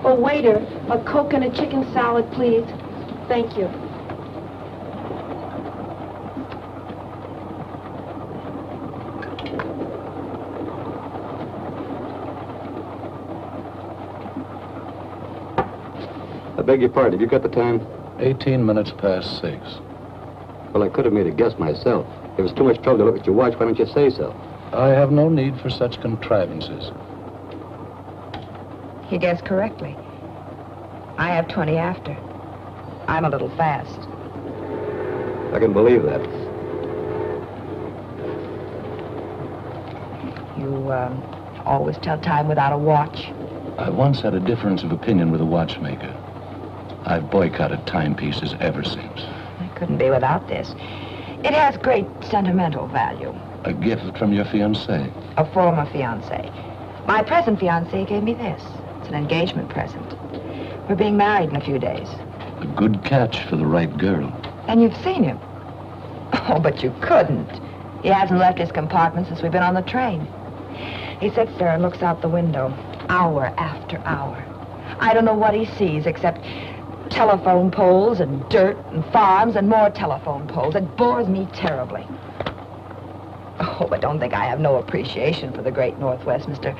Oh, waiter, a Coke and a chicken salad, please. Thank you. I beg your pardon, have you got the time? 18 minutes past 6. Well, I could have made a guess myself. If it was too much trouble to look at your watch, why don't you say so? I have no need for such contrivances. He guessed correctly. I have 20 after. I'm a little fast. I can believe that. You, always tell time without a watch? I once had a difference of opinion with a watchmaker. I've boycotted timepieces ever since. I couldn't be without this. It has great sentimental value. A gift from your fiancé. A former fiancé. My present fiancé gave me this. It's an engagement present. We're being married in a few days. A good catch for the right girl. And you've seen him. Oh, but you couldn't. He hasn't left his compartment since we've been on the train. He sits there and looks out the window, hour after hour. I don't know what he sees except telephone poles and dirt and farms and more telephone poles. It bores me terribly. Oh, but don't think I have no appreciation for the great Northwest, Mr.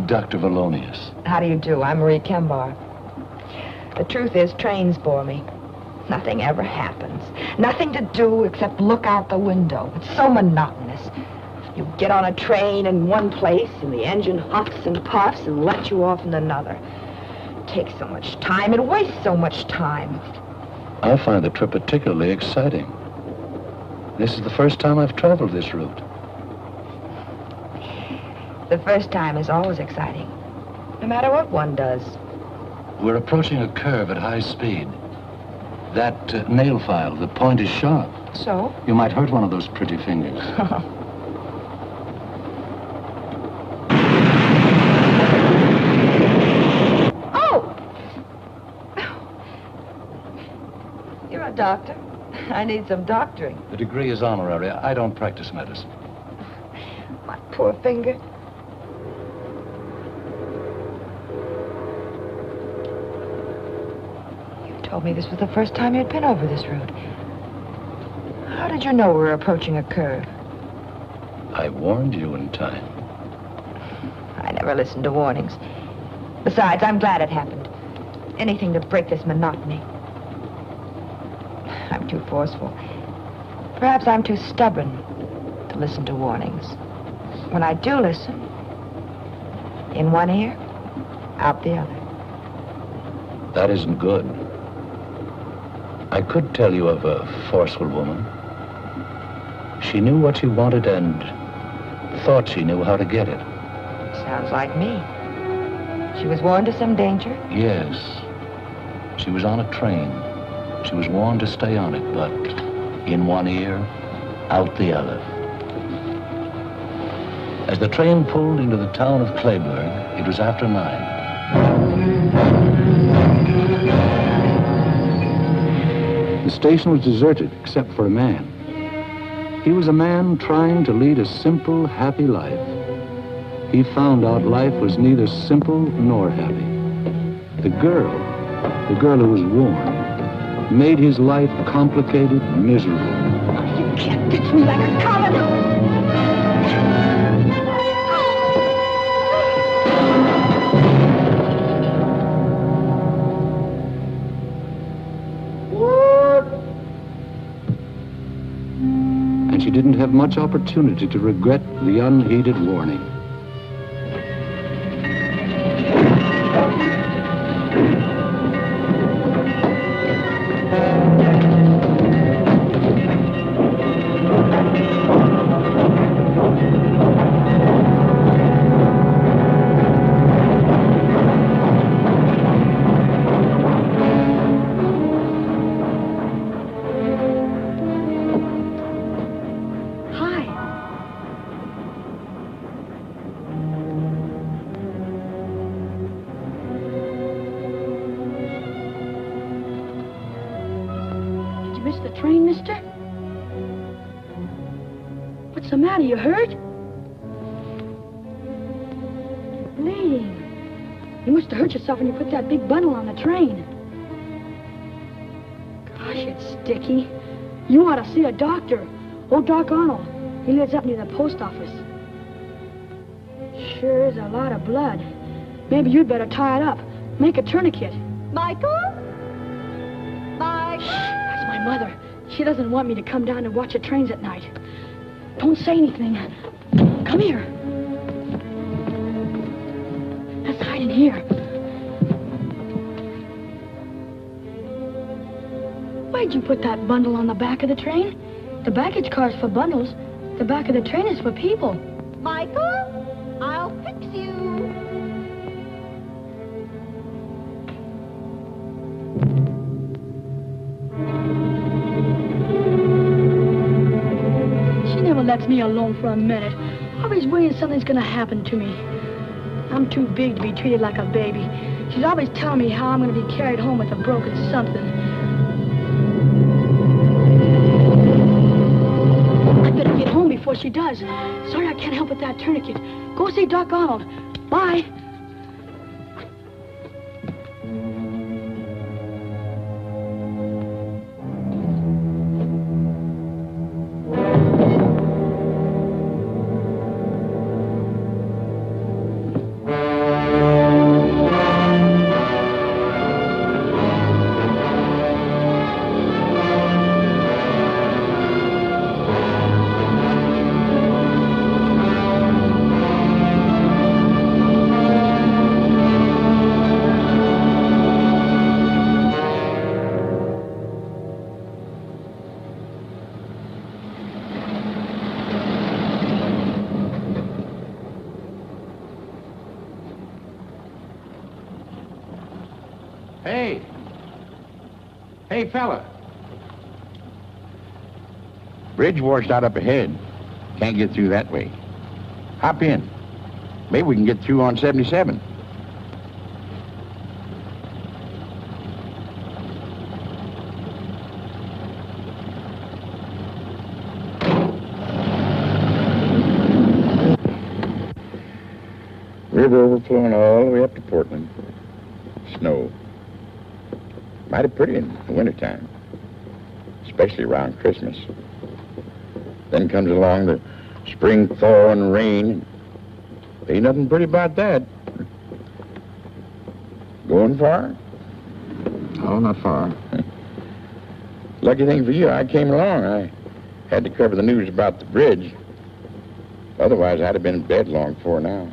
Dr. Valonius. How do you do? I'm Marie Kembar. The truth is, trains bore me. Nothing ever happens. Nothing to do except look out the window. It's so monotonous. You get on a train in one place, and the engine huffs and puffs and lets you off in another. It takes so much time. It wastes so much time. I find the trip particularly exciting. This is the first time I've traveled this route. The first time is always exciting, no matter what one does. We're approaching a curve at high speed. That nail file, the point is sharp. So? You might hurt one of those pretty fingers. Oh! You're a doctor. I need some doctoring. The degree is honorary. I don't practice medicine. My poor finger. Told me this was the first time you'd been over this route. How did you know we were approaching a curve? I warned you in time. I never listened to warnings. Besides, I'm glad it happened. Anything to break this monotony. I'm too forceful. Perhaps I'm too stubborn to listen to warnings. When I do listen, in one ear, out the other. That isn't good. I could tell you of a forceful woman. She knew what she wanted and thought she knew how to get it. Sounds like me. She was warned of some danger? Yes. She was on a train. She was warned to stay on it, but in one ear, out the other. As the train pulled into the town of Clayburg, it was after 9. The station was deserted, except for a man. He was a man trying to lead a simple, happy life. he found out life was neither simple nor happy. The girl who was warm, made his life complicated, miserable. You can't ditch me like a common. And she didn't have much opportunity to regret the unheeded warning. Missed the train, mister? What's the matter? You hurt? Bleeding. You must have hurt yourself when you put that big bundle on the train. Gosh, it's sticky. You ought to see a doctor. Old Doc Arnold. He lives up near the post office. Sure is a lot of blood. Maybe you'd better tie it up. Make a tourniquet. Michael? Michael? That's my mother. She doesn't want me to come down and watch the trains at night. Don't say anything. Come here. Let's hide in here. Why'd you put that bundle on the back of the train? The baggage car's for bundles. The back of the train is for people. Michael, I'll fix you. She never lets me alone for a minute. Always worrying something's gonna happen to me. I'm too big to be treated like a baby. She's always telling me how I'm gonna be carried home with a broken something. I better get home before she does. Sorry I can't help with that tourniquet. Go see Doc Arnold. Bye. Hey! Hey, fella! Bridge washed out up ahead. Can't get through that way. Hop in. Maybe we can get through on 77. River overflowing all the way up to Portland. Snow. Mighty pretty in the wintertime, especially around Christmas. Then comes along the spring thaw and rain. Ain't nothing pretty about that. Going far? Oh, not far. Lucky thing for you, I came along. I had to cover the news about the bridge. Otherwise, I'd have been in bed long before now.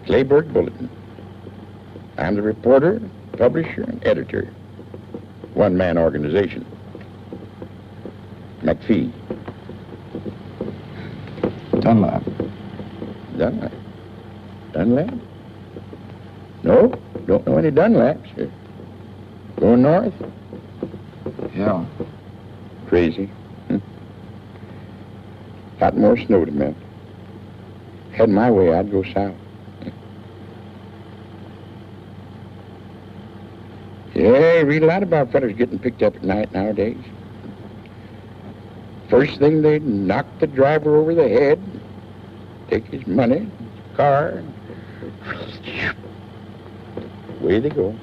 Clayburg Bulletin. I'm the reporter, publisher, and editor. One-man organization. McPhee. Dunlap. Dunlap? Dunlap? No, don't know any Dunlaps. Going north? Yeah. Crazy. Lot more snow to melt. Had my way, I'd go south. Yeah, you read a lot about fellas getting picked up at night nowadays. First thing, they knock the driver over the head, take his money, car, away they go.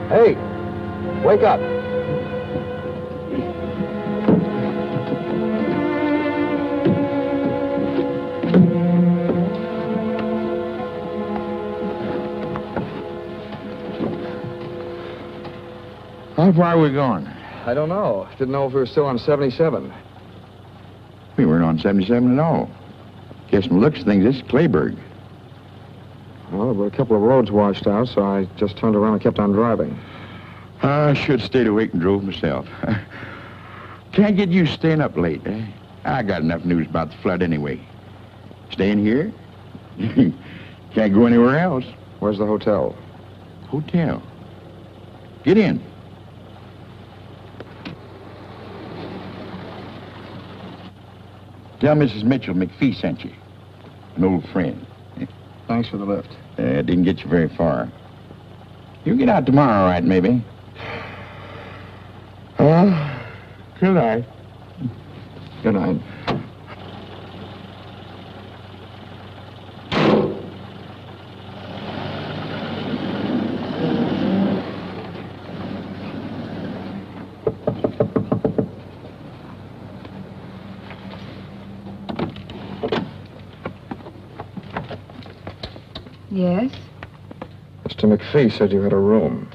Hey, wake up. How far are we going? I don't know. Didn't know if we were still on 77. We weren't on 77 at all. Guess from the looks of things, this is Clayburg. Well, there were a couple of roads washed out, so I just turned around and kept on driving. I should stayed awake and drove myself. Can't get used to staying up late, eh? I got enough news about the flood anyway. Staying here? Can't go anywhere else. Where's the hotel? Hotel. Get in. Tell Mrs. Mitchell McPhee sent you. An old friend. Thanks for the lift. It didn't get you very far. You'll get out tomorrow, all right, maybe? Good night. Good night. Yes? Mr. McPhee said you had a room.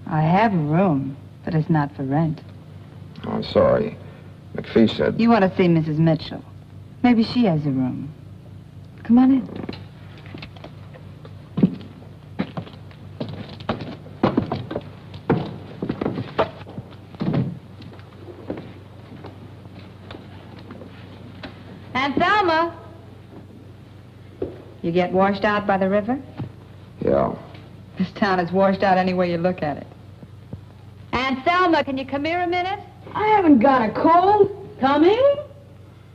I have a room, but it's not for rent. Oh, I'm sorry. McPhee said... You want to see Mrs. Mitchell. Maybe she has a room. Come on in. Aunt Thelma! You get washed out by the river? Yeah. This town is washed out any way you look at it. Aunt Thelma, can you come here a minute? I haven't got a cold. Coming?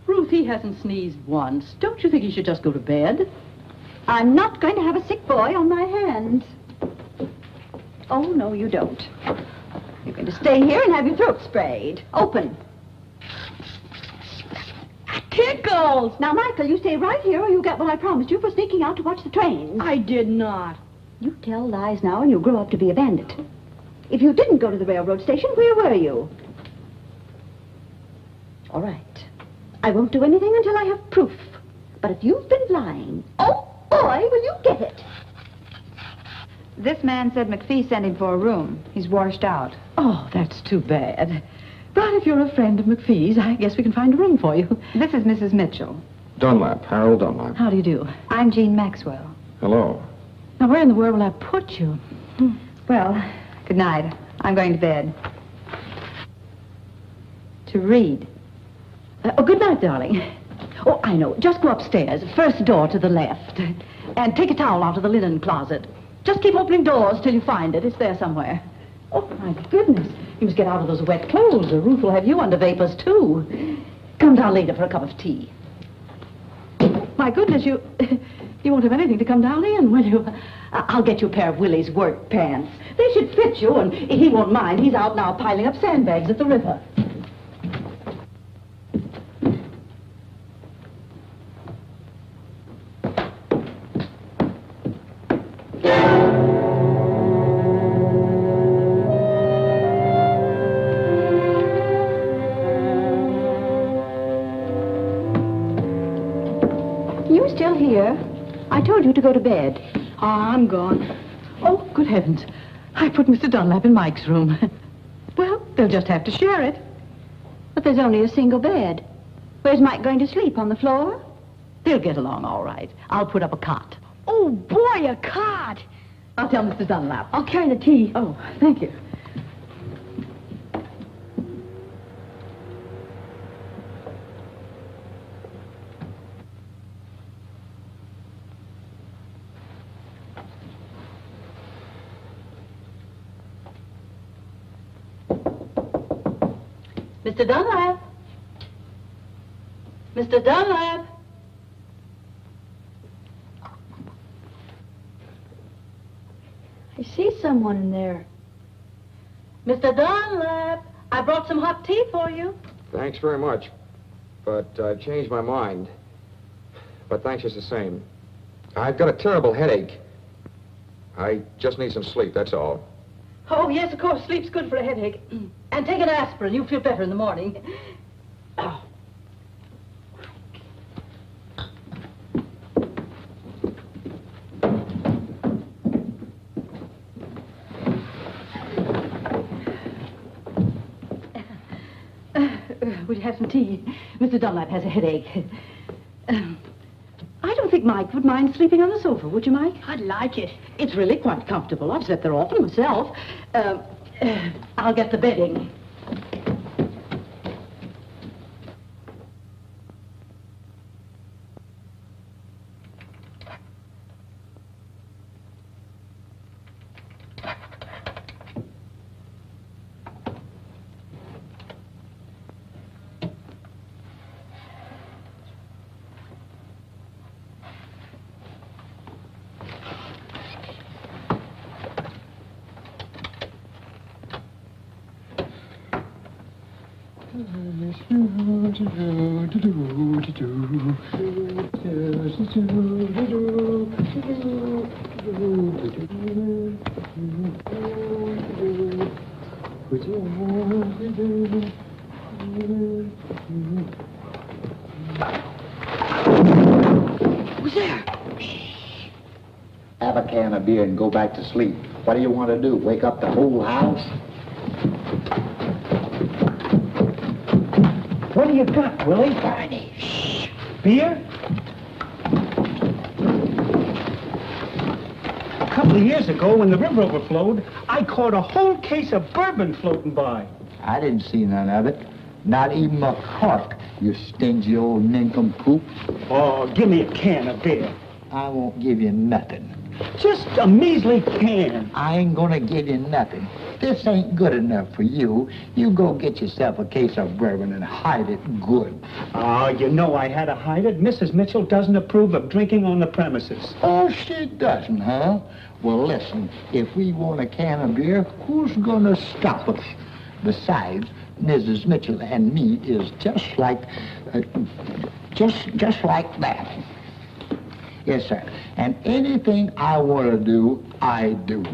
Ruth, he hasn't sneezed once. Don't you think he should just go to bed? I'm not going to have a sick boy on my hands. Oh, no, you don't. You're going to stay here and have your throat sprayed. Open. Tickles! Now, Michael, you stay right here or you'll get what I promised you for sneaking out to watch the trains. I did not. You tell lies now and you'll grow up to be a bandit. If you didn't go to the railroad station, where were you? All right. I won't do anything until I have proof. But if you've been lying, oh, boy, will you get it. This man said McPhee sent him for a room. He's washed out. Oh, that's too bad. But if you're a friend of McPhee's, I guess we can find a room for you. This is Mrs. Mitchell. Dunlap, Harold Dunlap. How do you do? I'm Jean Maxwell. Hello. Now, where in the world will I put you? Well, good night. I'm going to bed. To read. Oh, good night, darling. Oh, I know. Just go upstairs, first door to the left. And take a towel out of the linen closet. Just keep opening doors till you find it. It's there somewhere. Oh, my goodness. You must get out of those wet clothes, or Ruth will have you under vapors, too. Come down later for a cup of tea. My goodness, you won't have anything to come down in, will you? I'll get you a pair of Willie's work pants. They should fit you, and he won't mind. He's out now piling up sandbags at the river. You still here? I told you to go to bed. I'm gone. Oh, good heavens. I put Mr. Dunlap in Mike's room. Well, they'll just have to share it. But there's only a single bed. Where's Mike going to sleep? On the floor? They'll get along all right. I'll put up a cot. Oh, boy, a cot. I'll tell Mr. Dunlap. I'll carry the tea. Oh, thank you. Mr. Dunlap? Mr. Dunlap? I see someone in there. Mr. Dunlap, I brought some hot tea for you. Thanks very much. But I've changed my mind. But thanks just the same. I've got a terrible headache. I just need some sleep, that's all. Oh, yes, of course. Sleep's good for a headache. And take an aspirin. You'll feel better in the morning. Oh. Would you have some tea? Mr. Dunlap has a headache. I don't think Mike would mind sleeping on the sofa, would you, Mike? I'd like it. It's really quite comfortable. I've slept there often myself. I'll get the bedding. Who's there? Have a can of beer and go back to sleep. What do you want to do? Wake up the whole house? What do you got, Willie? Barney. Shh. Beer? A couple of years ago, when the river overflowed, I caught a whole case of bourbon floating by. I didn't see none of it. Not even a cork, you stingy old nincompoop. Oh, give me a can of beer. I won't give you nothing. Just a measly can. I ain't gonna give you nothing. This ain't good enough for you. You go get yourself a case of bourbon and hide it good. Oh, you know I had to hide it. Mrs. Mitchell doesn't approve of drinking on the premises. Oh, she doesn't, huh? Well, listen, if we want a can of beer, who's gonna stop us? Besides, Mrs. Mitchell and me is just like, just like that. Yes, sir. And anything I want to do, I do.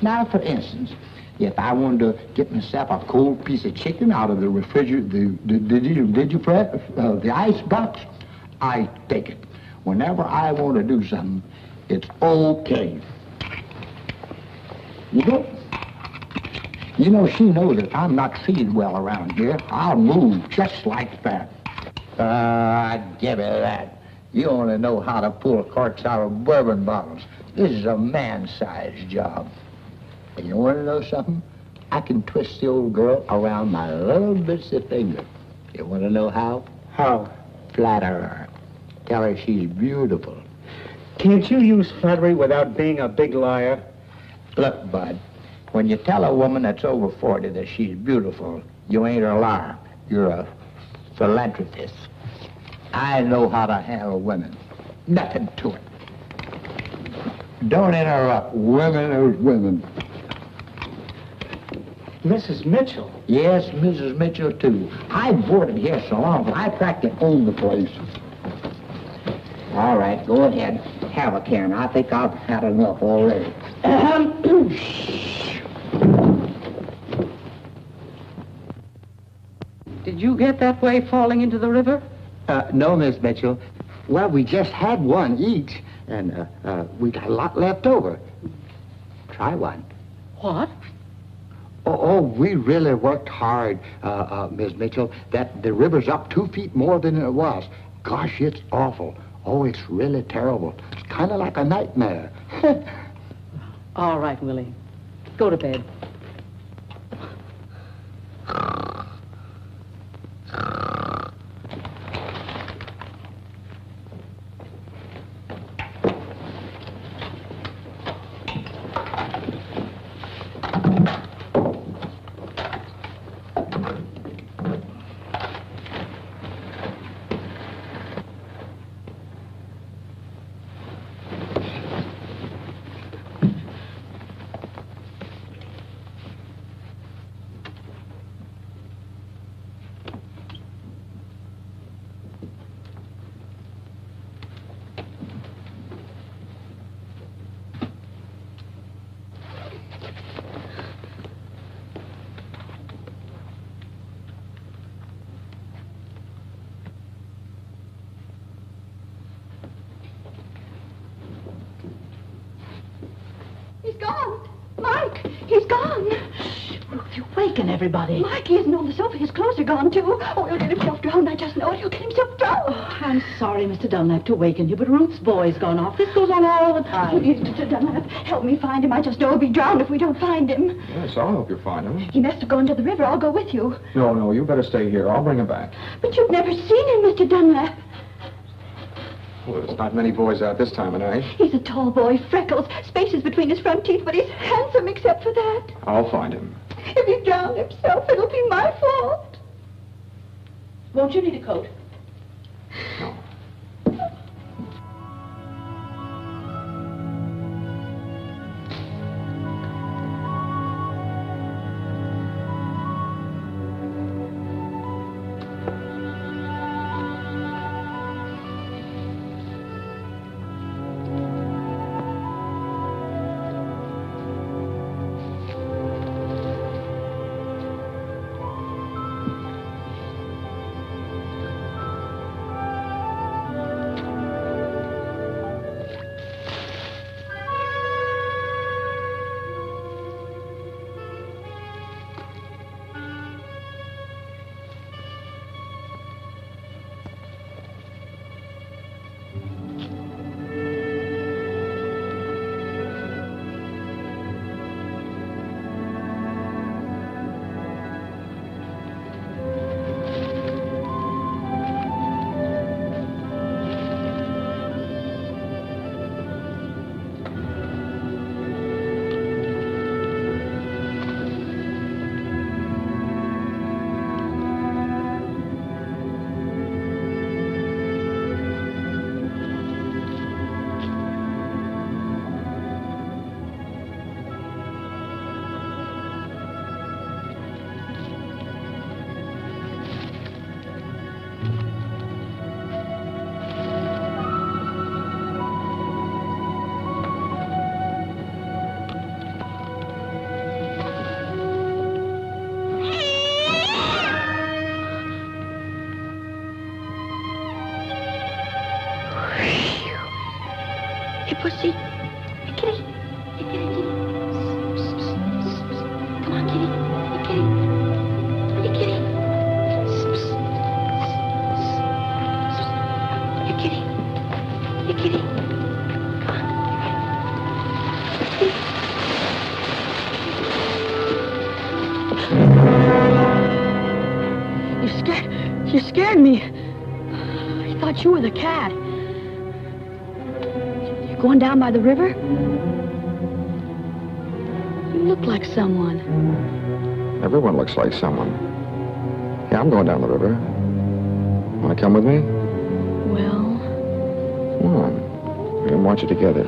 Now, for instance, if I wanted to get myself a cold piece of chicken out of the refrigerator, the ice box, I take it. Whenever I want to do something, it's okay. You know, she knows that I'm not feeling well around here. I'll move just like that. Give me that. You only know how to pull corks out of bourbon bottles. This is a man-sized job. And you want to know something? I can twist the old girl around my little bitsy finger. You want to know how? How? Flatter her. Tell her she's beautiful. Can't you use flattery without being a big liar? Look, Bud, when you tell a woman that's over 40 that she's beautiful, you ain't a liar. You're a philanthropist. I know how to handle women. Nothing to it. Don't interrupt. Women are women. Mrs. Mitchell? Yes, Mrs. Mitchell, too. I boarded here so long, but I practically own the place. All right, go ahead. Have a can. I think I've had enough already. Did you get that way falling into the river? No, Miss Mitchell. Well, we just had one each, and we got a lot left over. Try one. What? Oh, we really worked hard, Miss Mitchell. That the river's up 2 feet more than it was. Gosh, it's awful. Oh, it's really terrible. It's kind of like a nightmare. All right, Willie. Go to bed. gone. Ruth, you waken everybody. Mikey isn't on the sofa. His clothes are gone, too. Oh, he'll get himself drowned. I just know it. He'll get himself drowned. Oh, I'm sorry, Mr. Dunlap, to waken you, but Ruth's boy's gone off. This goes on all the time. Please, Mr. Dunlap, help me find him. I just know he'll be drowned if we don't find him. Yes, I'll help you find him. He must have gone to the river. I'll go with you. No, you better stay here. I'll bring him back. But you've never seen him, Mr. Dunlap. Well, there's not many boys out this time of night. He's a tall boy, freckles, spaces between his front teeth, but he's handsome except for that. I'll find him. If he drowned himself, it'll be my fault. Won't you need a coat? No. Pussy. Hey, kitty. Hey, kitty, kitty. Come on, kitty. Hey, kitty. Hey, kitty. Hey, kitty. Hey, kitty. You scared me. I thought you were the cat. Going down by the river? You look like someone. Everyone looks like someone. Yeah, I'm going down the river. Want to come with me? Well... Come on. We're going to march it together.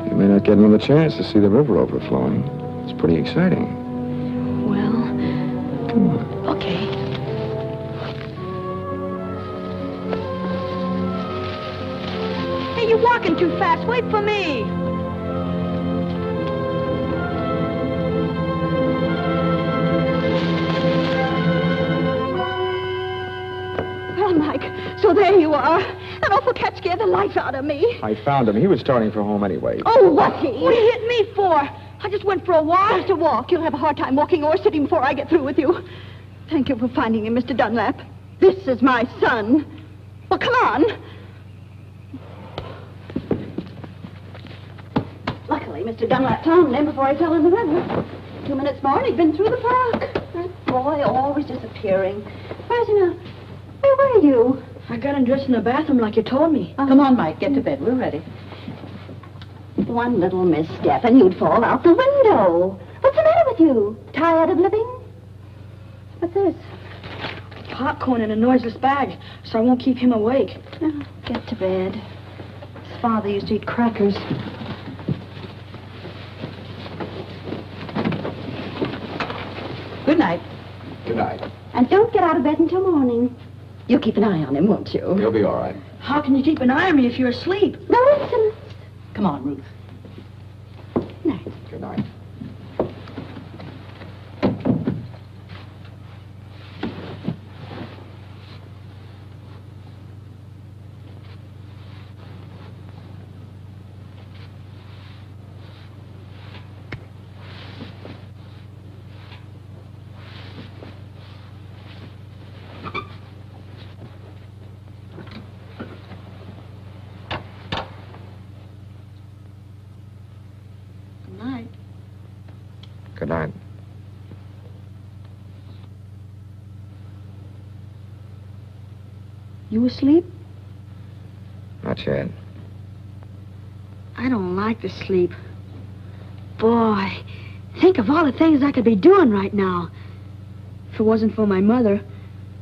You may not get another chance to see the river overflowing. It's pretty exciting. Well... Come on. Okay. You're walking too fast. Wait for me. Well, Mike, so there you are. That awful cat scared the life out of me. I found him. He was starting for home anyway. Oh, lucky. What did you hit me for? I just went for a walk. Just a walk. You'll have a hard time walking or sitting before I get through with you. Thank you for finding him, Mr. Dunlap. This is my son. Well, come on. Luckily, Mr. Dunlap found him before he fell in the river. 2 minutes more and he'd been through the park. That boy always disappearing. Where's he now? Where were you? I got undressed in the bathroom like you told me. Come on, Mike, get to bed. We're ready. One little misstep and you'd fall out the window. What's the matter with you? Tired of living? What's this? Popcorn in a noiseless bag, so I won't keep him awake. Oh, get to bed. His father used to eat crackers. Good night. Good night. And don't get out of bed until morning. You'll keep an eye on him, won't you? He'll be all right. How can you keep an eye on me if you're asleep? No insolence. Come on, Ruth. Night. Good night. You asleep? Not yet. I don't like to sleep. Boy, think of all the things I could be doing right now. If it wasn't for my mother,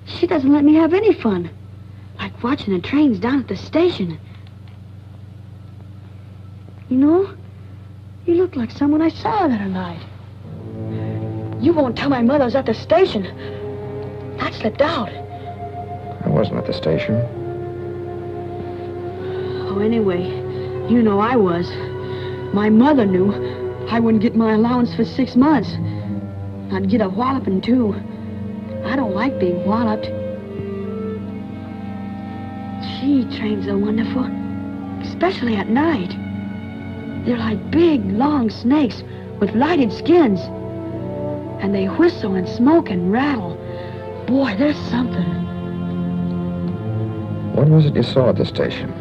she doesn't let me have any fun. Like watching the trains down at the station. You know, you look like someone I saw the other night. You won't tell my mother I was at the station. That slipped out. I wasn't at the station. Oh, anyway, you know I was. My mother knew I wouldn't get my allowance for 6 months. I'd get a walloping, too. I don't like being walloped. Gee, trains are wonderful. Especially at night. They're like big, long snakes with lighted skins. And they whistle and smoke and rattle. Boy, there's something. What was it you saw at the station?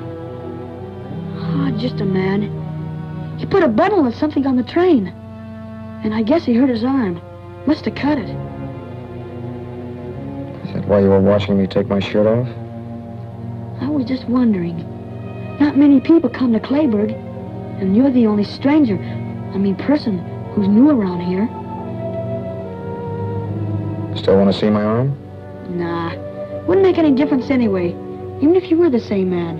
Oh, just a man. He put a bundle of something on the train. And I guess he hurt his arm. Must have cut it. Is that why you were watching me take my shirt off? I was just wondering. Not many people come to Clayburg. And you're the only stranger, person, who's new around here. Still want to see my arm? Nah. Wouldn't make any difference anyway. Even if you were the same man.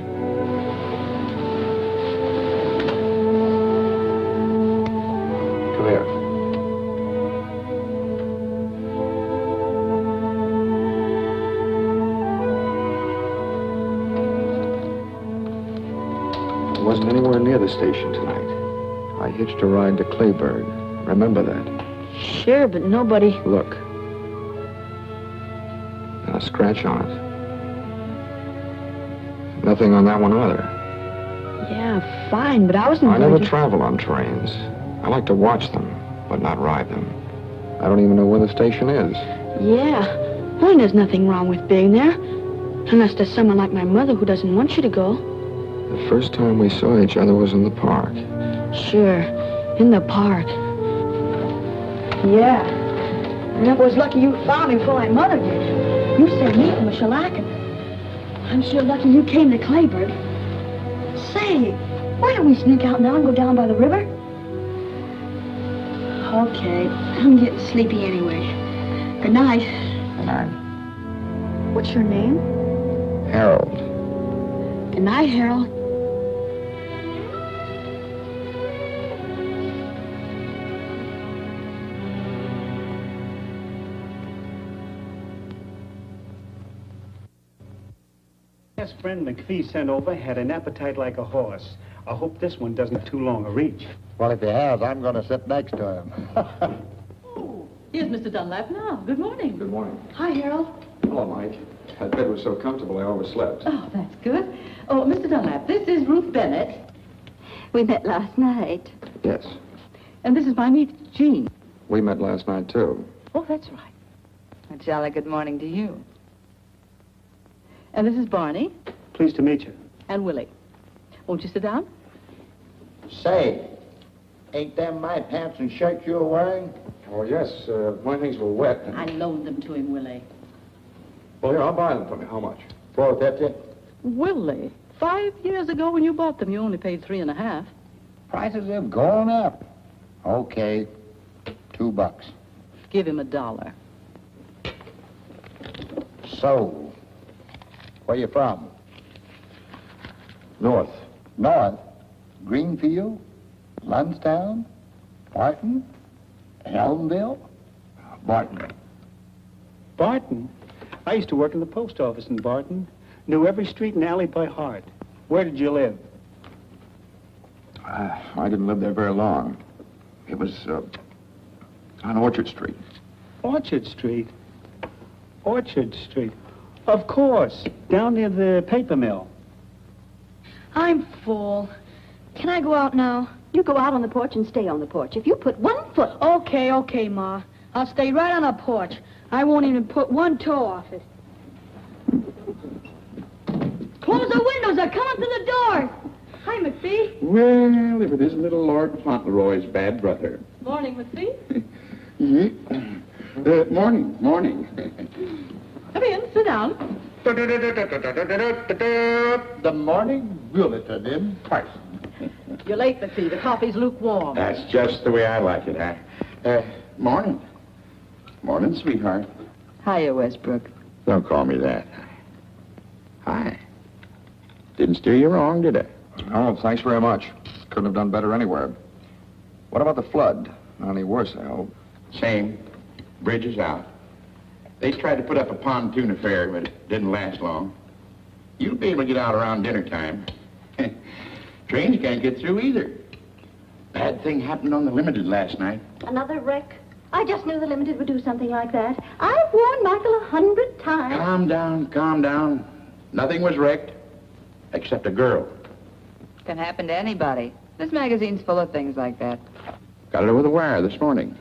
Come here. I wasn't anywhere near the station tonight. I hitched a ride to Clayburg. Remember that? Sure, but nobody... Look. Not a scratch on it. Nothing on that one either. Yeah, fine, but I wasn't I going never to... travel on trains. I like to watch them, but not ride them. I don't even know where the station is. Yeah. Well, there's nothing wrong with being there. Unless there's someone like my mother who doesn't want you to go. The first time we saw each other was in the park. Sure, in the park. Yeah. And it was lucky you found me before my mother did. You saved me from a shellacking. I'm sure lucky you came to Clayburg. Say, why don't we sneak out now and go down by the river? Okay, I'm getting sleepy anyway. Good night. Good night. What's your name? Harold. Good night, Harold. Last friend McPhee sent over had an appetite like a horse. I hope this one doesn't have too long a reach. Well, if he has, I'm going to sit next to him. Oh, here's Mr. Dunlap now. Good morning. Good morning. Hi, Harold. Hello, Mike. That bed was so comfortable I overslept. Oh, that's good. Oh, Mr. Dunlap, this is Ruth Bennett. We met last night. Yes. And this is my niece, Jean. We met last night, too. Oh, that's right. A jolly good morning to you. And this is Barney Pleased to meet you. and Willie. Won't you sit down? Say, ain't them my pants and shirts you're wearing? Oh, yes. My things were wet. I loaned them to him, Willie. Well, here, I'll buy them from you. How much? $4.50. Willie, 5 years ago when you bought them, you only paid $3.50. Prices have gone up. Okay, $2. Give him $1. So, where you from? North. North? Greenfield? Lunstown? Barton? Helmville? Barton. Barton? I used to work in the post office in Barton. Knew every street and alley by heart. Where did you live? I didn't live there very long. It was on Orchard Street. Orchard Street. Orchard Street. Of course. Down near the paper mill. I'm full. Can I go out now? You go out on the porch and stay on the porch. If you put 1 foot... Okay, Ma. I'll stay right on the porch. I won't even put 1 toe off it. Close the windows. They're coming through the door. Hi, McPhee. Well, if it isn't little Lord Fauntleroy's bad brother. Morning, McPhee. Morning. Come in, sit down. The morning bulletin in person. You're late, McPhee. The coffee's lukewarm. That's just the way I like it, huh? Morning. Morning, sweetheart. Hiya, Westbrook. Don't call me that. Hi. Didn't steer you wrong, did I? Oh, thanks very much. Couldn't have done better anywhere. What about the flood? Not any worse, I hope. Same. Bridge is out. They tried to put up a pontoon affair, but it didn't last long. You'll be able to get out around dinner time. Trains can't get through either. Bad thing happened on the Limited last night. Another wreck? I just knew the Limited would do something like that. I've warned Michael 100 times. Calm down, calm down. Nothing was wrecked, except a girl. Can happen to anybody. This magazine's full of things like that. Got it over the wire this morning.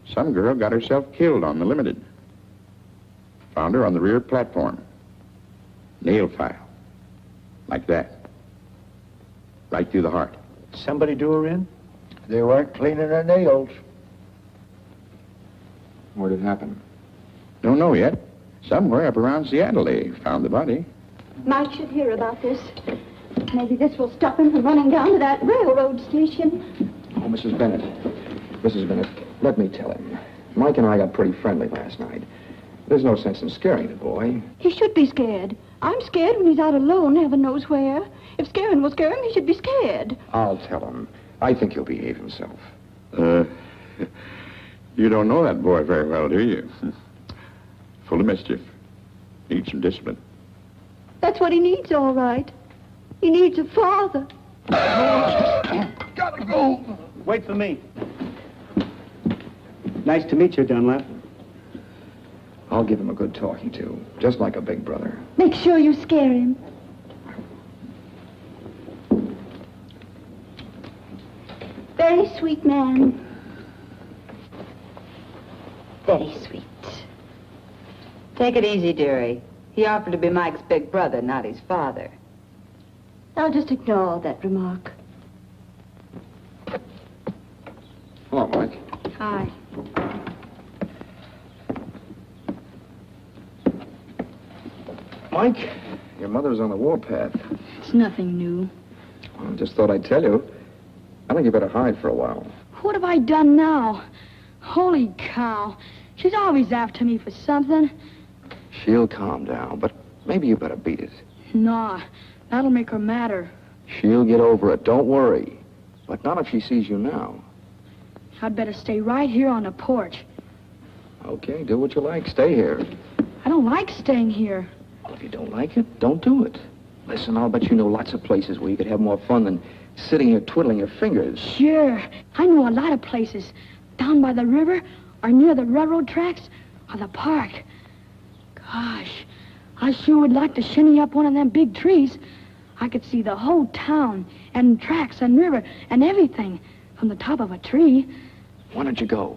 Some girl got herself killed on the Limited. Found her on the rear platform. Nail file. Like that. Right through the heart. Somebody do her in? They weren't cleaning their nails. Where did it happen? Don't know yet. Somewhere up around Seattle they found the body. Mike should hear about this. Maybe this will stop him from running down to that railroad station. Oh, Mrs. Bennett. Mrs. Bennett, let me tell him. Mike and I got pretty friendly last night. There's no sense in scaring the boy. He should be scared. I'm scared when he's out alone, heaven knows where. If scaring will scare him, he should be scared. I'll tell him. I think he'll behave himself. You don't know that boy very well, do you? Full of mischief. Needs some discipline. That's what he needs, all right. He needs a father. Gotta go. Wait for me. Nice to meet you, Dunlap. I'll give him a good talking to, just like a big brother. Make sure you scare him. Very sweet man. Very sweet. Take it easy, dearie. He offered to be Mike's big brother, not his father. I'll just ignore that remark. Hello, Mike. Hi. Mike, your mother's on the warpath. It's nothing new. Well, I just thought I'd tell you. I think you better hide for a while. What have I done now? Holy cow. She's always after me for something. She'll calm down, but maybe you better beat it. Nah, that'll make her madder. She'll get over it, don't worry. But not if she sees you now. I'd better stay right here on the porch. Okay, do what you like. Stay here. I don't like staying here. Well, if you don't like it, don't do it. Listen, I'll bet you know lots of places where you could have more fun than sitting here twiddling your fingers. Sure. I know a lot of places. Down by the river, or near the railroad tracks, or the park. Gosh, I sure would like to shinny up one of them big trees. I could see the whole town, and tracks, and river, and everything from the top of a tree. Why don't you go?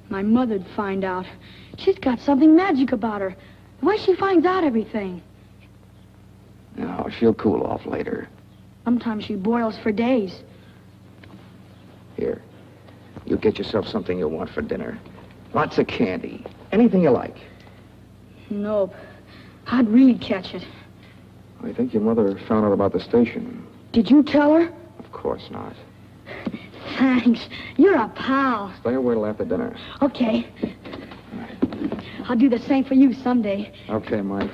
My mother'd find out. She's got something magic about her. The way she finds out everything. No, she'll cool off later. Sometimes she boils for days. Here, you get yourself something you'll want for dinner. Lots of candy. Anything you like. Nope. How'd Reed catch it? I think your mother found out about the station. Did you tell her? Of course not. Thanks. You're a pal. Stay away till after dinner. Okay. I'll do the same for you someday. Okay, Mike.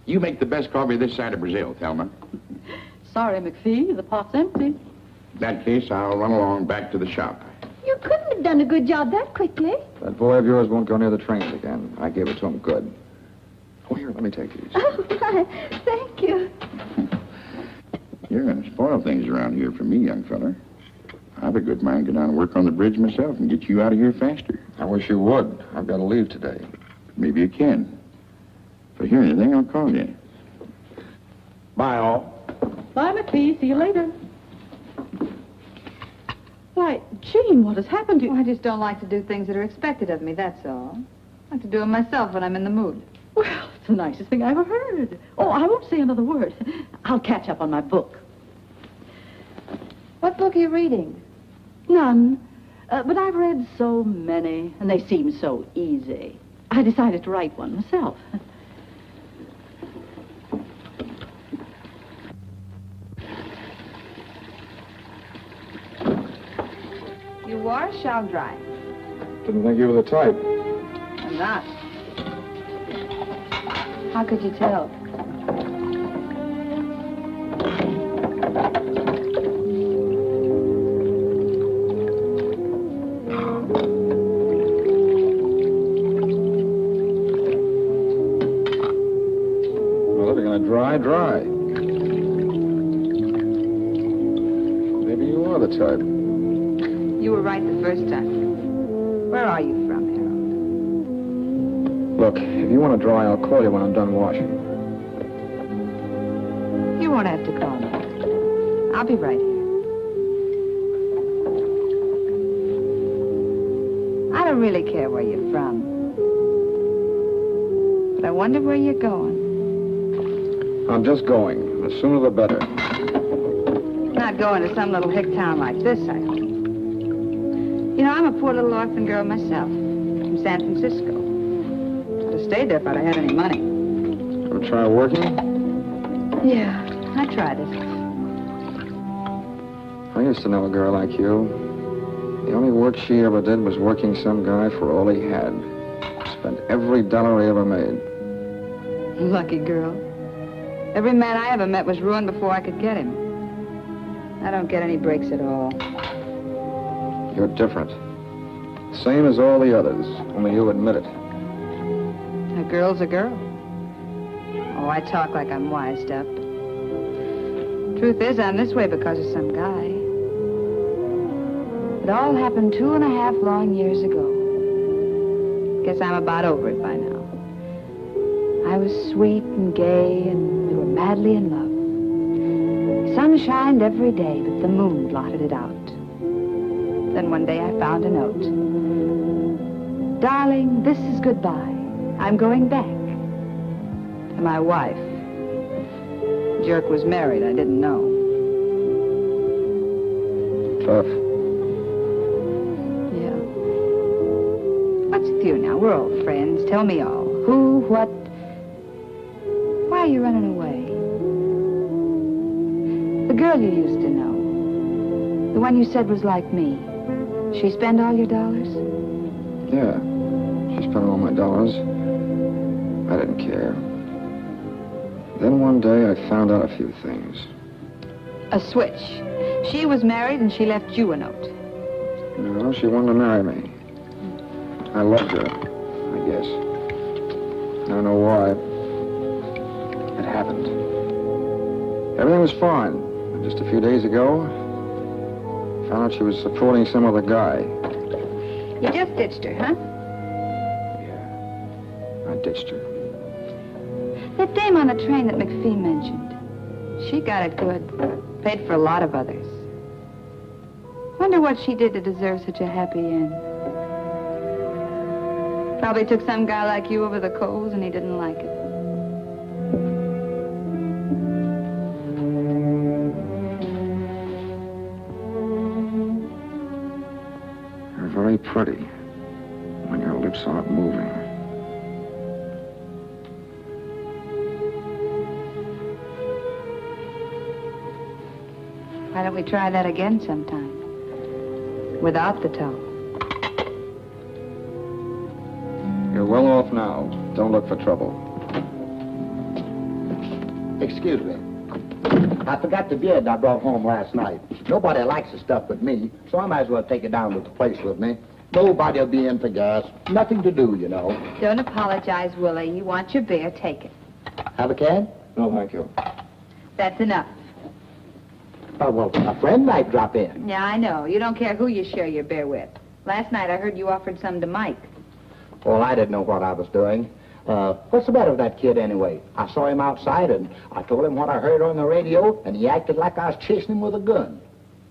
You make the best coffee this side of Brazil, Thelma. Sorry, McPhee, the pot's empty. In that case, I'll run along back to the shop. You couldn't have done a good job that quickly. That boy of yours won't go near the trains again. I gave it to him good. Oh, here, let me take these. Oh, my. Thank you. You're going to spoil things around here for me, young feller. I've a good mind to go down and work on the bridge myself and get you out of here faster. I wish you would. I've got to leave today. Maybe you can. If I hear anything, I'll call you. Bye, all. Bye, McPhee. See you later. Why, Jean, what has happened to you? I just don't like to do things that are expected of me, that's all. I like to do them myself when I'm in the mood. Well, it's the nicest thing I ever heard. Oh, I won't say another word. I'll catch up on my book. What book are you reading? None. But I've read so many, and they seem so easy. I decided to write one myself. You wash, I'll dry. Didn't think you were the type. I'm not. How could you tell? Well, if you're gonna dry, dry. Maybe you are the type. You were right the first time. Where are you from, Harold? Look, if you want to dry, I'll call you when I'm done washing. You won't have to call me. I'll be right here. I don't really care where you're from. But I wonder where you're going. I'm just going. The sooner the better. Not going to some little hick town like this, I hope. You know, I'm a poor little orphan girl myself, from San Francisco. I'd have stayed there if I'd have had any money. Gonna try working? Yeah, I tried it. I used to know a girl like you. The only work she ever did was working some guy for all he had. Spent every dollar he ever made. Lucky girl. Every man I ever met was ruined before I could get him. I don't get any breaks at all. You're different. Same as all the others, only you admit it. A girl's a girl. Oh, I talk like I'm wised up. Truth is, I'm this way because of some guy. It all happened 2.5 long years ago. Guess I'm about over it by now. I was sweet and gay, and we were madly in love. The sun shined every day, but the moon blotted it out. Then one day I found a note. Darling, this is goodbye. I'm going back. To my wife. The jerk was married. I didn't know. Tough. Yeah. What's with you now? We're old friends. Tell me all. Who, what? Why are you running away? The girl you used to know. The one you said was like me. She spend all your dollars? Yeah. She spent all my dollars. I didn't care. Then one day I found out a few things. A switch. She was married and she left you a note. No, she wanted to marry me. I loved her, I guess. I don't know why. It happened. Everything was fine. And just a few days ago, I found out she was supporting some other guy. You just ditched her, huh? Yeah. I ditched her. That dame on the train that McPhee mentioned. She got it good. Paid for a lot of others. Wonder what she did to deserve such a happy end. Probably took some guy like you over the coals and he didn't like it. You're very pretty when your lips aren't moving. Why don't we try that again sometime? Without the toe. You're well off now. Don't look for trouble. Excuse me. I forgot the beard I brought home last night. Nobody likes the stuff but me, so I might as well take it down to the place with me. Nobody'll be in for gas. Nothing to do, you know. Don't apologize, Willie. You want your beer, take it. Have a can? No, thank you. That's enough. Oh, well, a friend might drop in. Yeah, I know. You don't care who you share your beer with. Last night I heard you offered some to Mike. Well, I didn't know what I was doing. What's the matter with that kid anyway? I saw him outside and I told him what I heard on the radio and he acted like I was chasing him with a gun.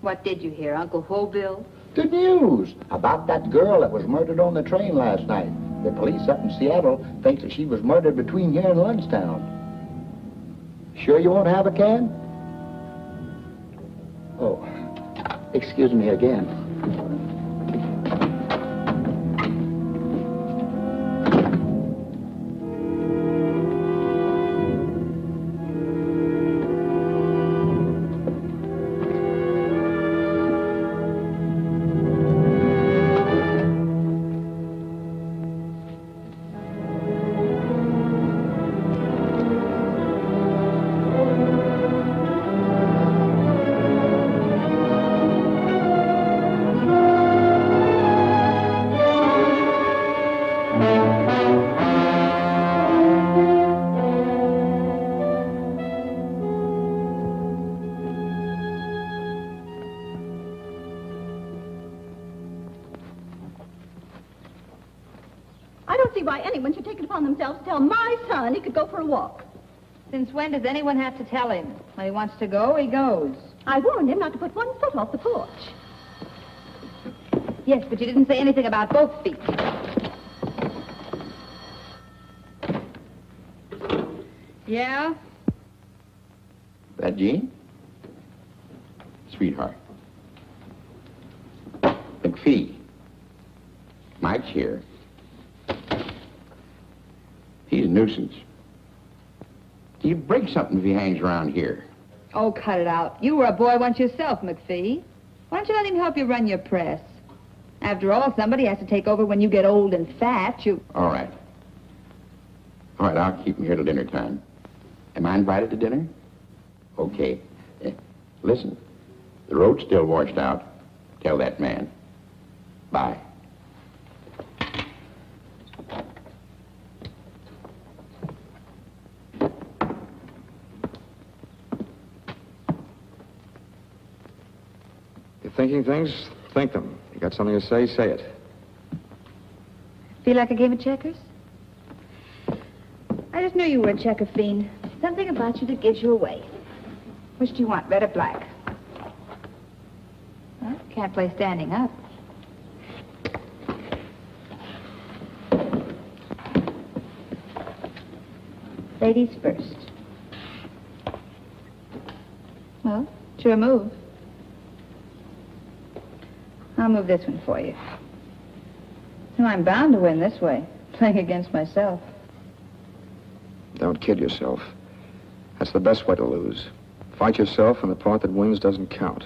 What did you hear, Uncle Hobill? The news about that girl that was murdered on the train last night. The police up in Seattle think that she was murdered between here and Lunchtown. Sure you won't have a can? Oh, excuse me again. Anyone should take it upon themselves to tell my son he could go for a walk. Since when does anyone have to tell him? When he wants to go, he goes. I warned him not to put one foot off the porch. Yes, but you didn't say anything about both feet. Yeah? That Jean? Sweetheart. McPhee. Mike's here. He's a nuisance. He'd break something if he hangs around here. Oh, cut it out. You were a boy once yourself, McPhee. Why don't you let him help you run your press? After all, somebody has to take over when you get old and fat. All right. All right, I'll keep him here till dinner time. Am I invited to dinner? Okay. Listen, the road's still washed out. Tell that man. Bye. Thinking things, think them. You got something to say it. Feel like a game of checkers? I just knew you were a checker fiend. Something about you that gives you away. Which do you want, red or black? Well, can't play standing up. Ladies first. Well, it's your move. I'll move this one for you. No, I'm bound to win this way, playing against myself. Don't kid yourself. That's the best way to lose. Fight yourself, and the part that wins doesn't count.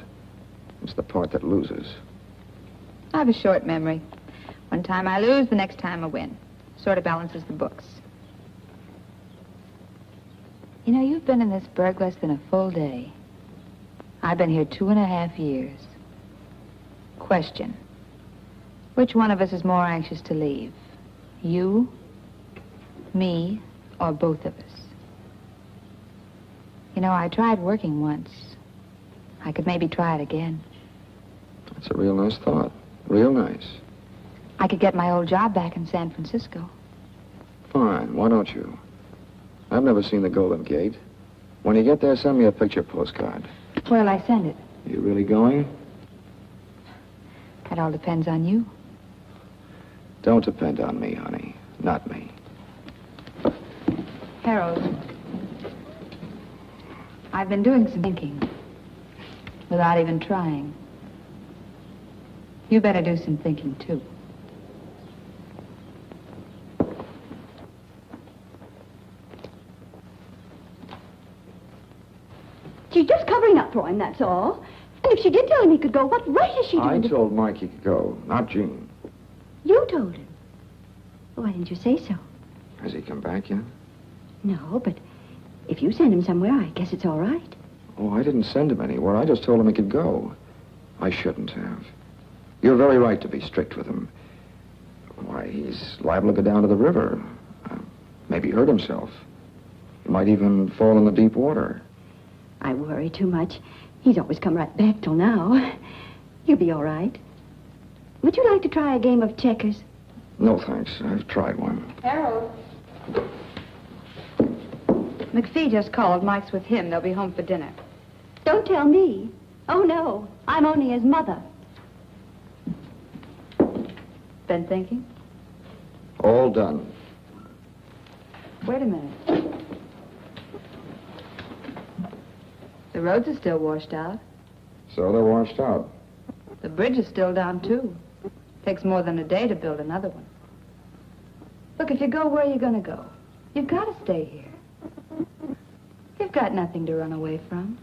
It's the part that loses. I have a short memory. One time I lose, the next time I win. Sort of balances the books. You know, you've been in this burg less than a full day. I've been here 2.5 years. Question. Which one of us is more anxious to leave? You, me, or both of us? You know, I tried working once. I could maybe try it again. That's a real nice thought. Real nice. I could get my old job back in San Francisco. Fine. Why don't you? I've never seen the Golden Gate. When you get there, send me a picture postcard. Where'll I send it? You really going? That all depends on you. Don't depend on me, honey. Not me. Harold, I've been doing some thinking without even trying. You better do some thinking, too. She's just covering up for him, that's all. And if she did tell him he could go, what right is she doing? I told Mike he could go, not Jean. You told him? Why didn't you say so? Has he come back yet? No, but if you send him somewhere, I guess it's all right. Oh, I didn't send him anywhere. I just told him he could go. I shouldn't have. You're very right to be strict with him. Why, he's liable to go down to the river. Maybe hurt himself. He might even fall in the deep water. I worry too much. He's always come right back till now. You'll be all right. Would you like to try a game of checkers? No, thanks. I've tried one. Harold. McPhee just called. Mike's with him. They'll be home for dinner. Don't tell me. Oh, no. I'm only his mother. Been thinking? All done. Wait a minute. The roads are still washed out. So they're washed out. The bridge is still down, too. Takes more than a day to build another one. Look, if you go, where are you going to go? You've got to stay here. You've got nothing to run away from.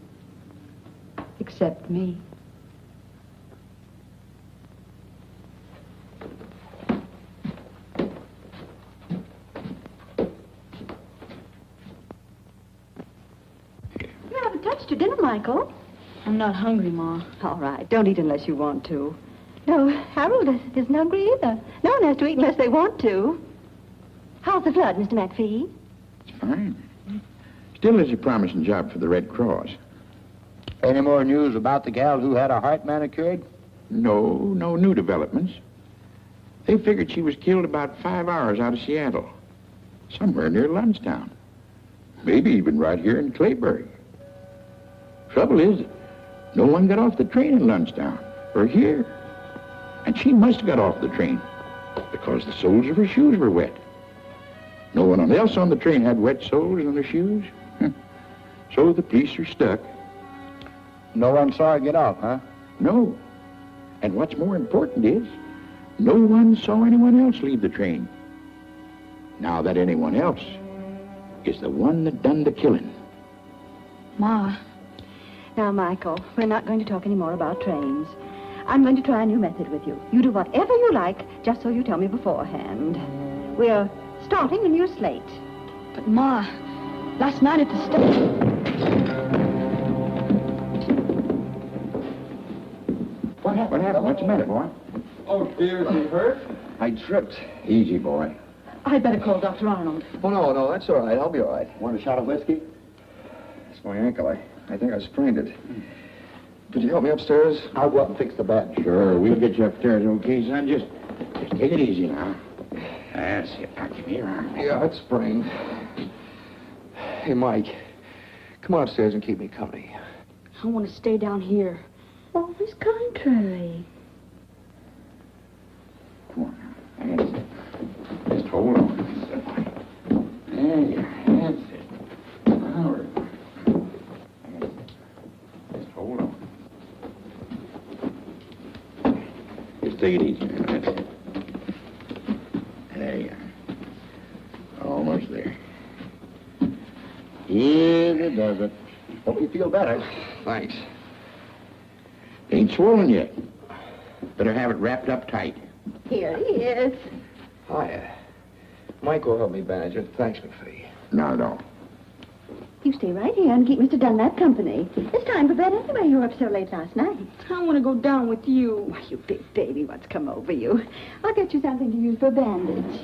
Except me. You haven't touched your dinner, Michael. I'm not hungry, Ma. All right, don't eat unless you want to. No, Harold isn't hungry either. No one has to eat unless they want to. How's the flood, Mr. McPhee? It's fine. Still is a promising job for the Red Cross. Any more news about the gal who had her heart manicured? No new developments. They figured she was killed about 5 hours out of Seattle. Somewhere near Lundstown. Maybe even right here in Clayburg. Trouble is, no one got off the train in Lundstown, or here. And she must have got off the train, because the soles of her shoes were wet. No one else on the train had wet soles on their shoes. So the police are stuck. No one saw her get off, huh? No. And what's more important is, no one saw anyone else leave the train. Now that anyone else is the one that done the killing. Ma. Now, Michael, we're not going to talk any more about trains. I'm going to try a new method with you. You do whatever you like, just so you tell me beforehand. We're starting a new slate. But, Ma, last night at the What happened? What's the matter, boy? Oh, dear, is he hurt? I tripped. Easy, boy. I'd better call Dr. Arnold. Oh, no, that's all right. I'll be all right. Want a shot of whiskey? It's my ankle. I think I sprained it. Could you help me upstairs? I'll go up and fix the bed. Sure, we'll get you upstairs, okay, son? Just take it easy now. That's it. Now, give me your arm. Yeah, it's sprained. Hey, Mike, come on upstairs and keep me company. I want to stay down here. Always contrary. Come on now. That's it. Just hold on. There you are. That's it. Now we're... That's it. Just hold on. Just take it easy. That's it. There you are. Almost there. Yes, it does it. Hope you feel better. Thanks. Ain't swollen yet. Better have it wrapped up tight. Here he is. Hiya. Mike will help me bandage it. Thanks, McPhee. No. You stay right here and keep Mr. Dunlap company. It's time for bed anyway. You were up so late last night. I want to go down with you. Why, you big baby, what's come over you? I'll get you something to use for a bandage.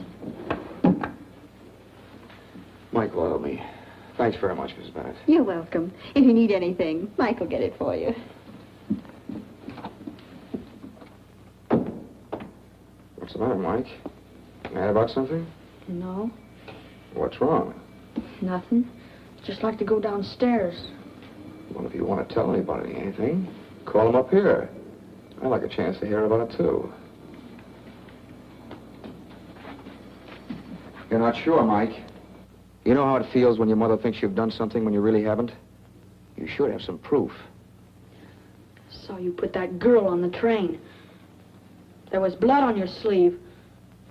Mike will help me. Thanks very much, Mrs. Bennett. You're welcome. If you need anything, Mike will get it for you. What's the matter, Mike? Mad about something? No, What's wrong? nothing. Just like to go downstairs. Well, if you want to tell anybody anything, call them up here. I'd like a chance to hear about it, too. You're not sure, Mike? You know how it feels when your mother thinks you've done something when you really haven't? You should have some proof. Saw you put that girl on the train. There was blood on your sleeve.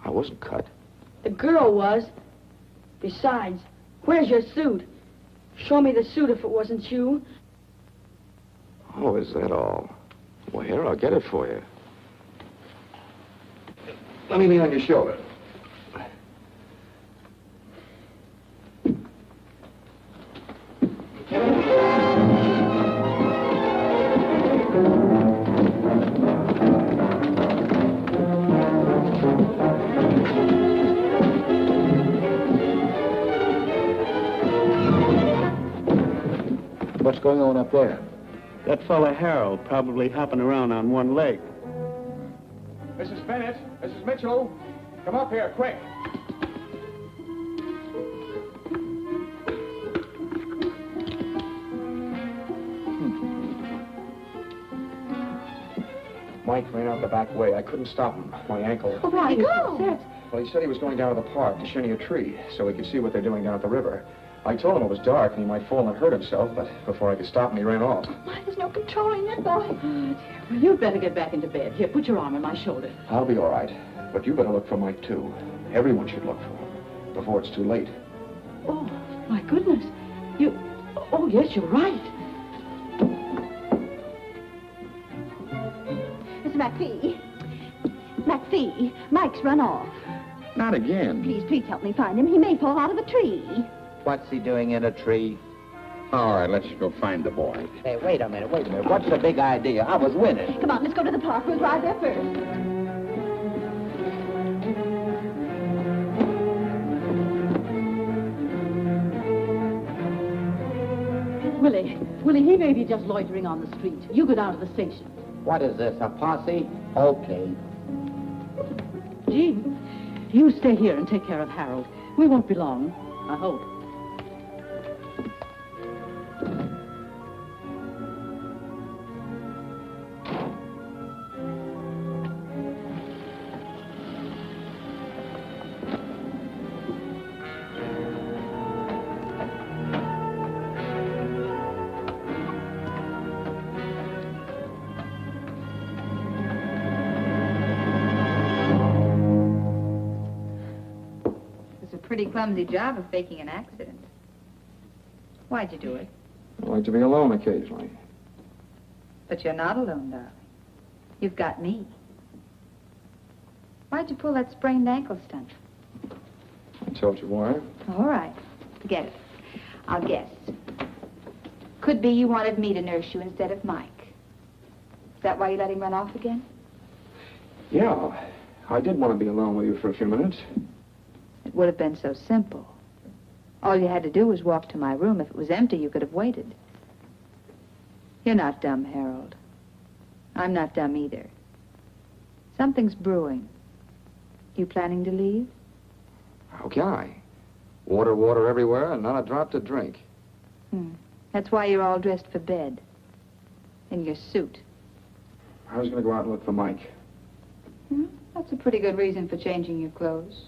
I wasn't cut. The girl was. Besides, where's your suit? Show me the suit if it wasn't you. Oh, is that all? Well, here, I'll get it for you. Let me lean on your shoulder. What's going on up there? That fella Harold probably hopping around on one leg. Mrs. Bennett, Mrs. Mitchell, come up here, quick. Mike ran out the back way. I couldn't stop him. My ankle. Oh, why are you so upset? Well, he said he was going down to the park to shinny a tree so he could see what they're doing down at the river. I told him it was dark and he might fall and hurt himself, but before I could stop him, he ran off. Mike, there's no controlling that boy. Oh, dear. Well, you'd better get back into bed. Here, put your arm on my shoulder. I'll be all right, but you better look for Mike, too. Everyone should look for him before it's too late. Oh, my goodness. You... Oh, yes, you're right. Mr. McPhee. McPhee, Mike's run off. Not again. Please help me find him. He may fall out of a tree. What's he doing in a tree? All right, let's go find the boy. Hey, wait a minute. What's the big idea? I was winning. Come on, let's go to the park. We'll drive there first. Willie, he may be just loitering on the street. You go down to the station. What is this, a posse? Okay. Jean, you stay here and take care of Harold. We won't be long, I hope. Pretty clumsy job of faking an accident. Why'd you do it? I like to be alone occasionally. But you're not alone, darling. You've got me. Why'd you pull that sprained ankle stunt? I told you why. All right. Forget it. I'll guess. Could be you wanted me to nurse you instead of Mike. Is that why you let him run off again? Yeah, I did want to be alone with you for a few minutes. It would have been so simple. All you had to do was walk to my room. If it was empty, you could have waited. You're not dumb, Harold. I'm not dumb either. Something's brewing. You planning to leave? How can I? Water everywhere and not a drop to drink. That's why you're all dressed for bed. In your suit. I was going to go out and look for Mike. That's a pretty good reason for changing your clothes.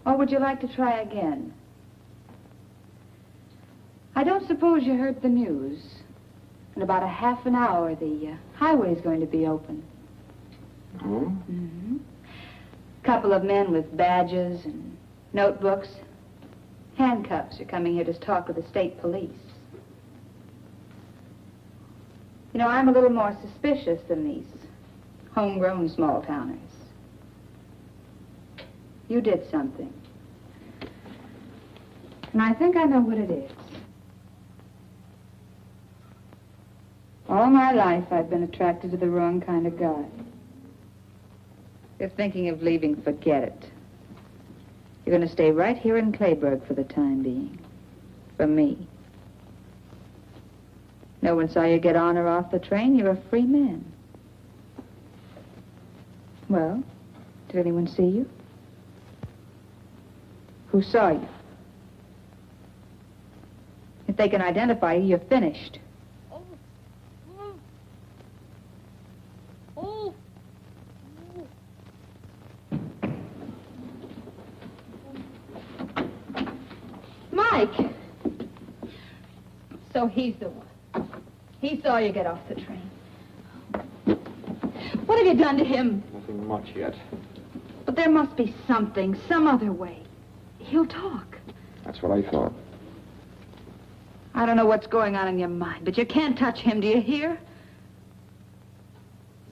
Or would you like to try again? I don't suppose you heard the news. In about a half an hour, the highway's going to be open. Oh? Couple of men with badges and notebooks, handcuffs are coming here to talk with the state police. You know, I'm a little more suspicious than these homegrown small-towners. You did something. And I think I know what it is. All my life, I've been attracted to the wrong kind of guy. If you're thinking of leaving, forget it. You're going to stay right here in Clayburg for the time being. For me. No one saw you get on or off the train. You're a free man. Well, did anyone see you? Who saw you? If they can identify you, you're finished. Mike! So he's the one. He saw you get off the train. What have you done to him? Nothing much yet. But there must be something, some other way. He'll talk. That's what I thought. I don't know what's going on in your mind, but you can't touch him, do you hear?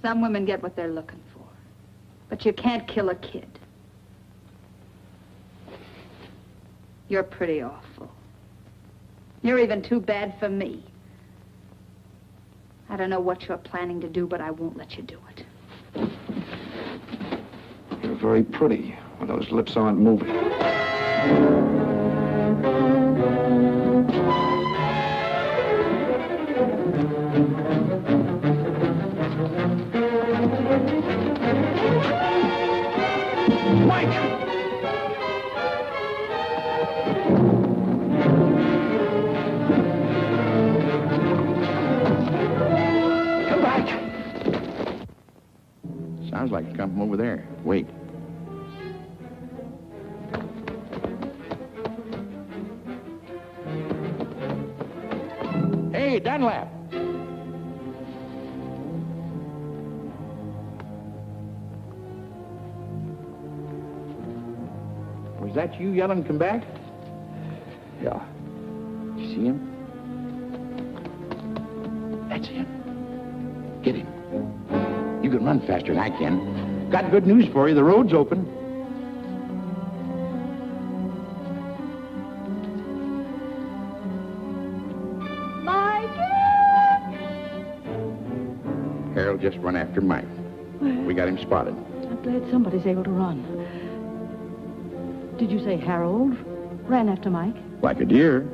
Some women get what they're looking for. But you can't kill a kid. You're pretty awful. You're even too bad for me. I don't know what you're planning to do, but I won't let you do it. You're very pretty when those lips aren't moving. Mike! Come back! like to come from over there. Wait. Hey, Dunlap! Was that you yelling, come back? Yeah. You see him? That's him. Get him. You can run faster than I can. Got good news for you. The road's open. Harold just run after Mike. We got him spotted. I'm glad somebody's able to run. Did you say Harold ran after Mike? Like a deer.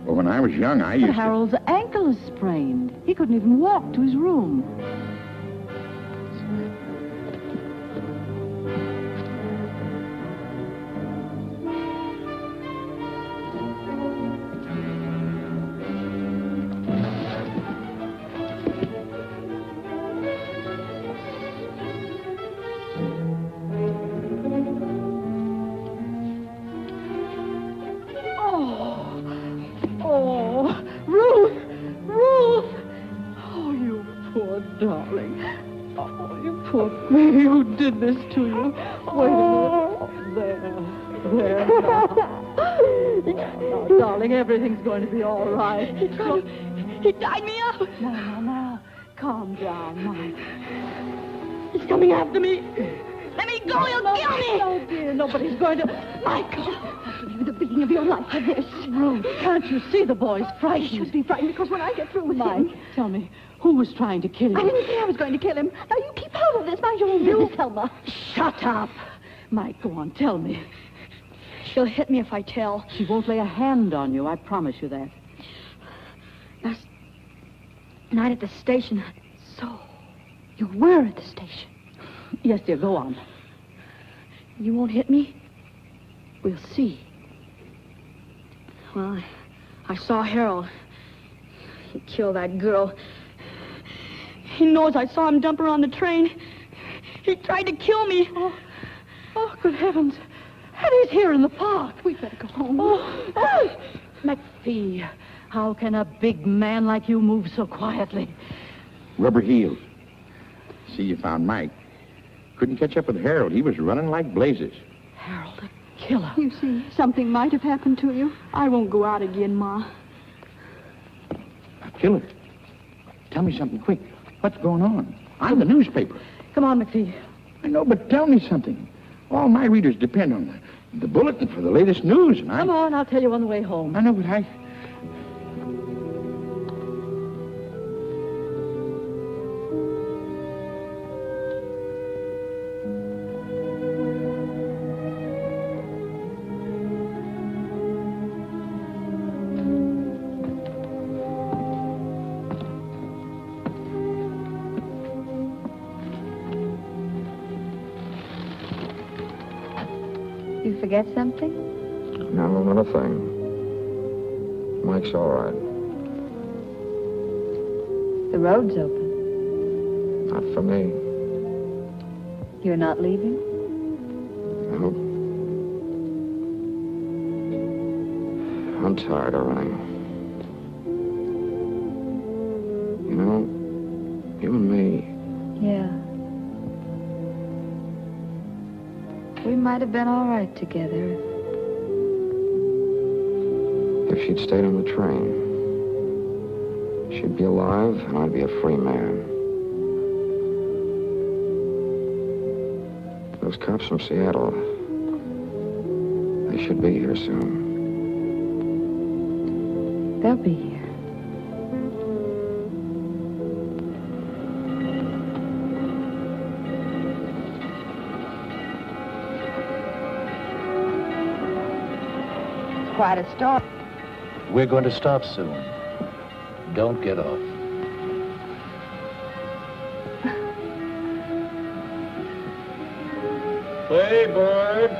Well, when I was young, I used But Harold's ankle is sprained. He couldn't even walk to his room. Who did this to you? Wait a minute. There now. Now, darling, everything's going to be all right. He tied me up. Now. Calm down, Mike. He's coming after me. Let me go, he'll kill me. Oh, dear, nobody's going to... Michael, I'll give you the beating of your life for this. Ruth, can't you see the boy's frightened? He should be frightened because when I get through with Mike, him... tell me, who was trying to kill him? I didn't say I was going to kill him. Now, you keep out of this. Mind your own business, Thelma. Shut up. Mike, go on, tell me. She'll hit me if I tell. She won't lay a hand on you, I promise you that. Last night at the station. So, you were at the station. Yes, dear, go on. You won't hit me? We'll see. Well, I saw Harold. He killed that girl. He knows I saw him dump her on the train. He tried to kill me. Oh, good heavens. And he's here in the park. We'd better go home. Oh. McPhee, how can a big man like you move so quietly? Rubber heels. See, you found Mike. Couldn't catch up with Harold. He was running like blazes. Harold, a killer. You see, something might have happened to you. I won't go out again, Ma. A killer? Tell me something quick. What's going on? I'm the newspaper. Come on, McPhee. I know, but tell me something. All my readers depend on the bulletin for the latest news, and Come on, I'll tell you on the way home. I know, but I... You forget something? No, not a thing. Mike's all right. The road's open. Not for me. You're not leaving? No. I'm tired of running. You know, you and me, Yeah. We might have been all right together. if she'd stayed on the train, she'd be alive and I'd be a free man. Those cops from Seattle, they should be here soon. They'll be here. It's quite a story. We're going to stop soon. Don't get off. Hey, bird.